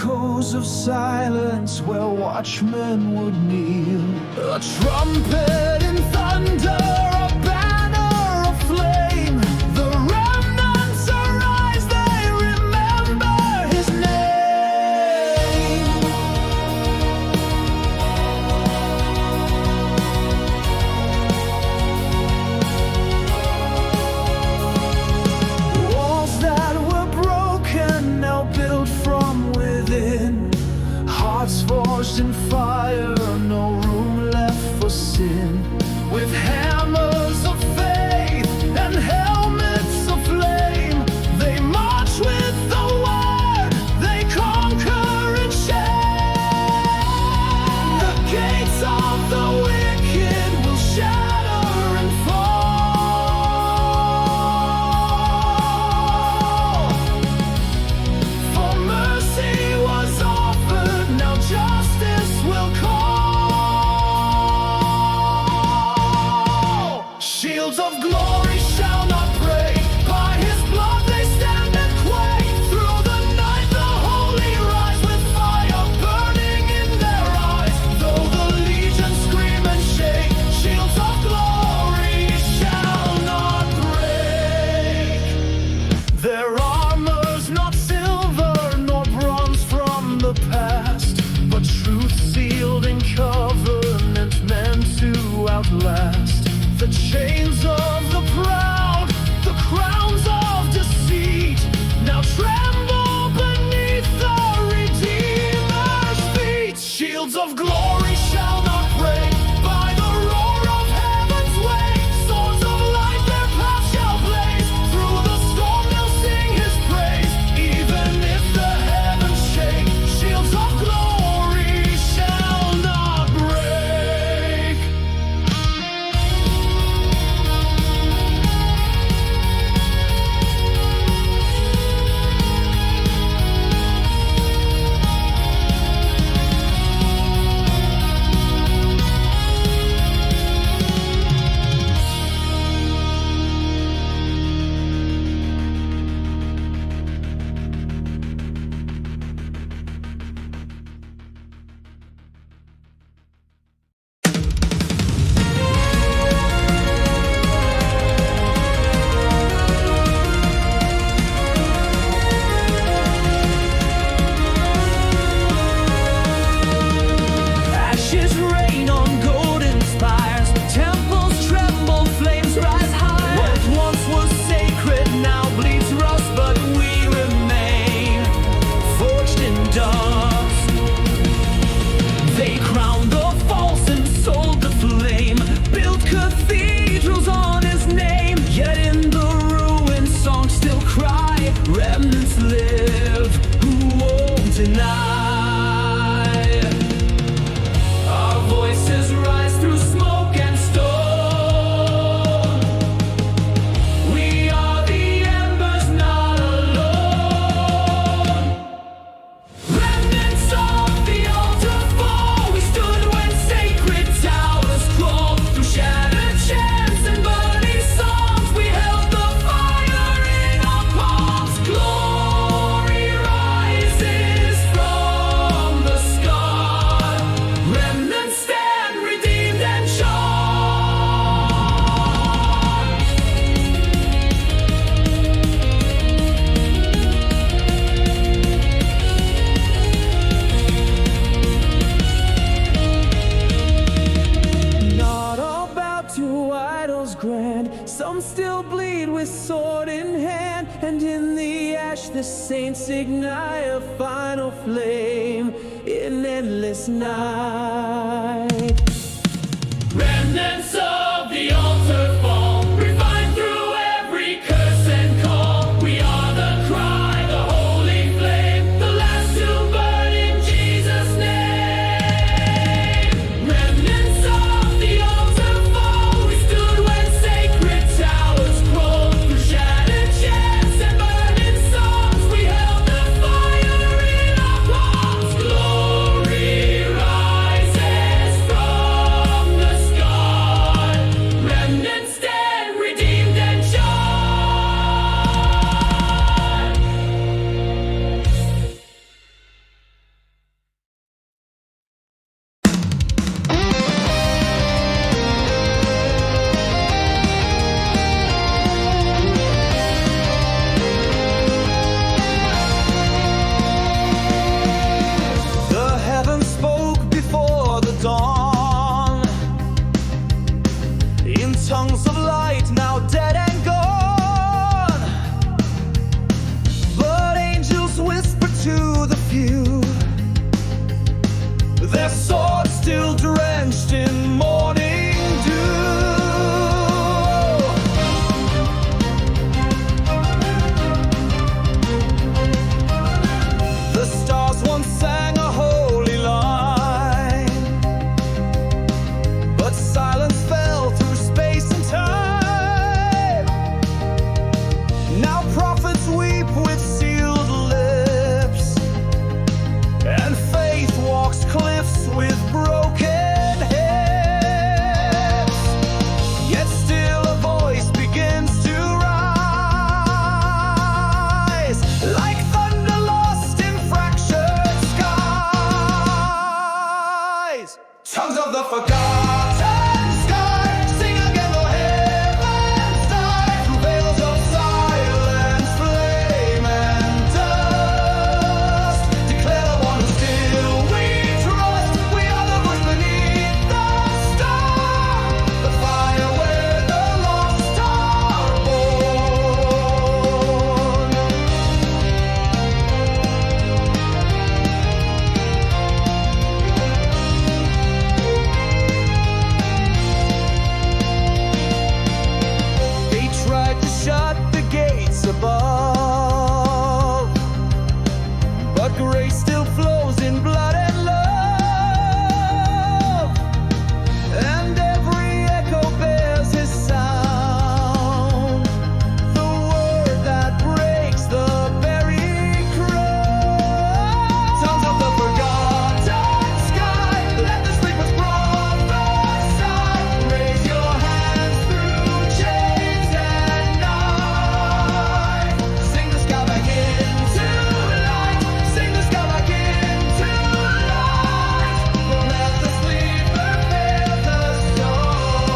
echoes of silence where watchmen would kneel. A trumpet in thunder, a banner of flame. The remnants arise, they remember his name. Walls that were broken now built from within. Hearts forged in fire, no room left for sin. With hammers of faith and helmets of flame, they march with the word, they conquer and shame. The gates of the wicked will shatter and fall. For mercy was offered, now justice will call. Shields of glory shall not break. By his blood they stand and quake. Through the night the holy rise with fire burning in their eyes. Though the legions scream and shake, shields of glory shall not break. Their armor's not silver nor bronze from the past, but truth sealed in covenant meant to outlast. The chains of the proud, the crowns of deceit, now tremble beneath the Redeemer's feet. Shields of glory shall not break. By the roar of heaven's wake, swords of light their path shall blaze. Through the storm they'll sing his praise. Even if the heavens shake, shields of glory shall not break. Ashes rain on golden spires, temples tremble, flames rise high. What once was sacred now bleeds rust, but we remain forged in dust. They crowned the false and sold the flame, built cathedrals on his name. Yet in the ruins songs still cry, remnants live who won't deny. Our voices rise through smoke and stone. We are the embers, not alone. Remnants of the altar fall. We stood when sacred towers crawled. Through shattered chants and burning songs, we held the fire in our palms. Glory rises from the scar. Remnants stand redeemed and charmed. Not all bow to idols grand. Some still bleed with sword in hand. And in the ash the saints ignite a final flame in endless night. Remnants of the altar fall, refined through every curse and call. We are the cry, the holy flame, the last to burn in Jesus' name. Remnants of the altar fall. We stood when sacred towers crawled. Through shattered chants and burning songs, we held the fire in our palms. Glory rises from their swords still drenched in morning dew. The stars once sang a holy line, but silence fell through space and time. Now prophets weep with sealed lips, and faith walks cliffs with broken hips. Yet still a voice begins to rise, like thunder lost in fractured skies. Tongues of the forgotten sky, sing again, the heavens die. Through veils of silence, flame and dust, declare the one who still we trust. We are the voice beneath the storm, the fire where the lost are born. They tried to shut the gates above, but grace still flows in blood and love, and every echo bears his sound, the word that breaks the buried crown. Tongues of the forgotten sky, let the sleepers prophesy. Raise your hands through chains and night. Sing the sky back into light. Sing the sky back into light. Don't let the sleeper bear the storm.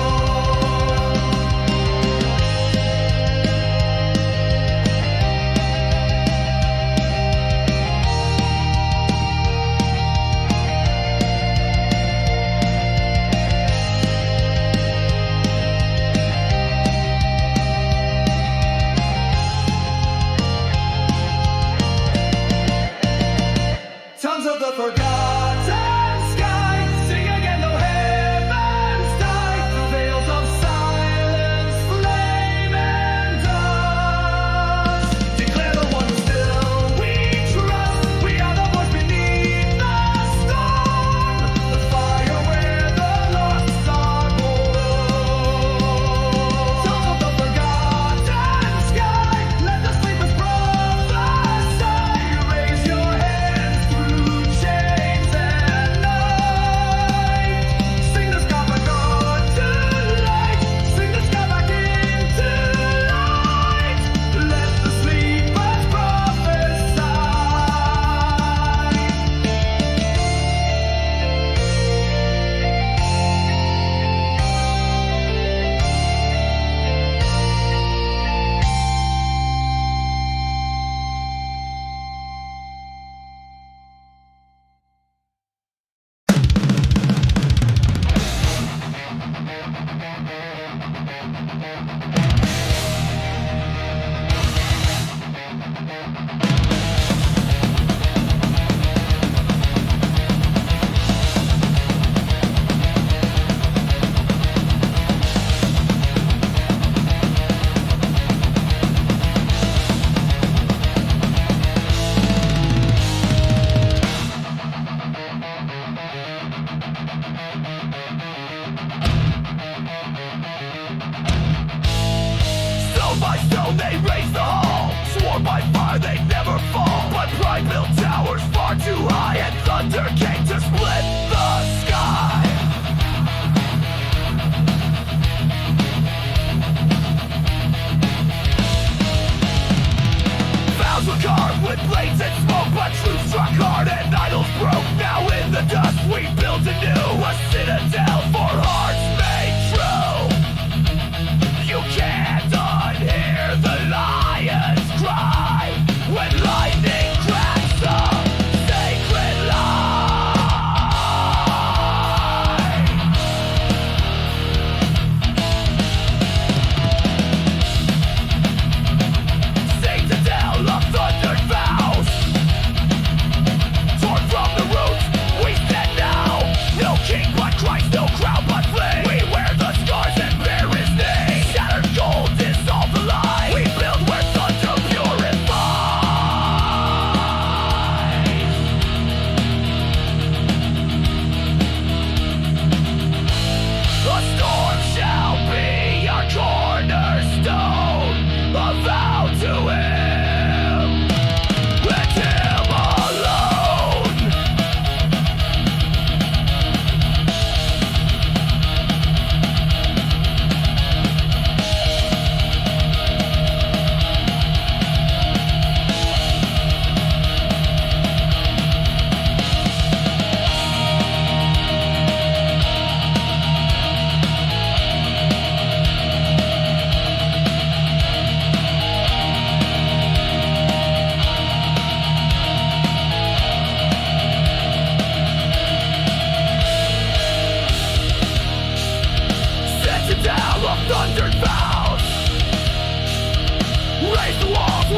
Tongues of the forgotten sky, sing again, though heavens die. Through veils of silence, flame and dust, declare the one who still we trust. We are the voice beneath the storm, the fire where the lost are born. Tongues of the forgotten sky, let the sleepers prophesy. Raise your hands through chains and night. Sing the sky back onto light. Sing the sky back into light. Let the sleepers prophesy. Stone by stone they raise the hall, sworn by fire they never fall. But pride built towers far too high, and thunder came to split the sky. Vows were carved with blades and smoke, but truth struck hard and idols broke. Now in the dust we build anew a citadel for hearts made true. You can't unhear the lion's cry when lightning cracks the sacred line. Citadel of thundered vows, torn from the roots, we stand now.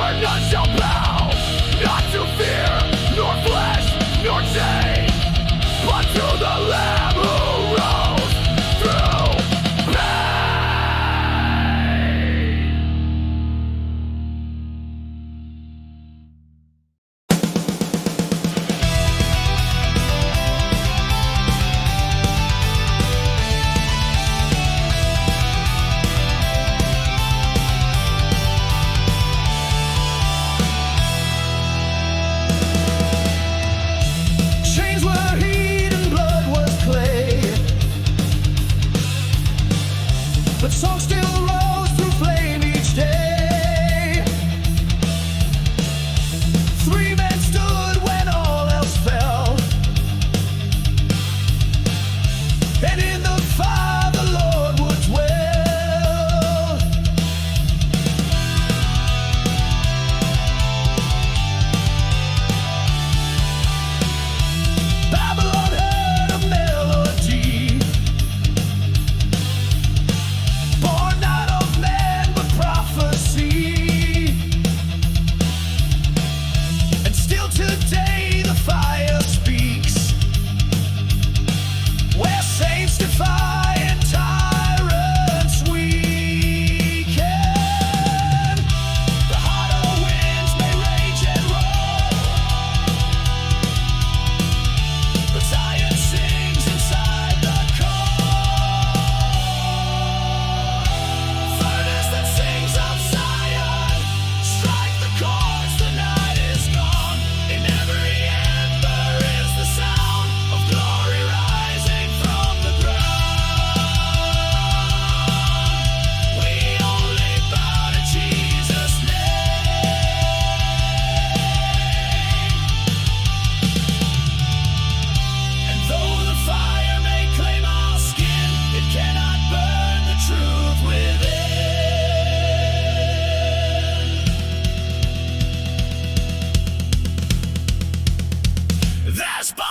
where none shall bow, not to fear, nor flesh, nor shame, but to the Lamb who rose through pain. Chains were heat and blood was clay, but song still rose through flame each day. 3 men stood when all else fell, and in the fire the Lord would dwell. Babylon heard a melody, born not of man but prophecy. And still today the fire speaks, where saints defy and tyrants weaken. The hotter winds may rage and roar, but Zion sings inside the core. Furnace that sings of Zion, strike the chords, the night is gone. In every ember is the sound of glory rising from the ground. We only bow to Jesus' name. And though the fire may claim our skin, it cannot burn the truth within. There's bow.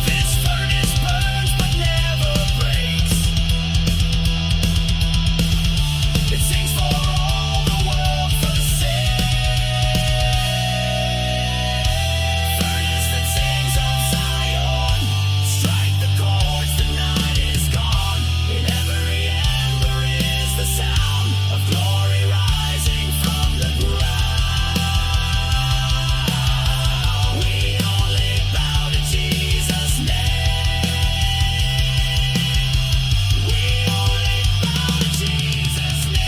This furnace burns but never breaks. It sings for all the world forsake. Furnace that sings of Zion, strike the chords, the night is gone. In every ember is the sound of glory rising from the ground. We only bow to Jesus' name. We only bow to Jesus' name.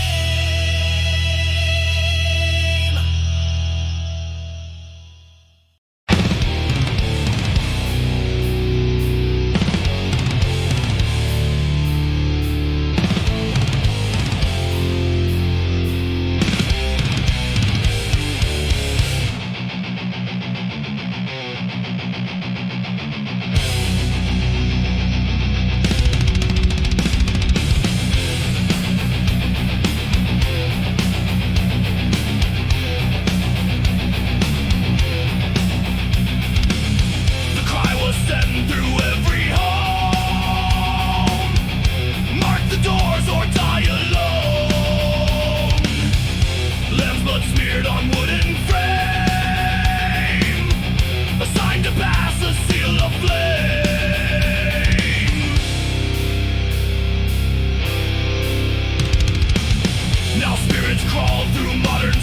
The cry was sent through every home. Mark the doors or die alone. Lamb's blood smeared on wooden frame, a sign to pass, a seal of flame. Now spirits crawl through modern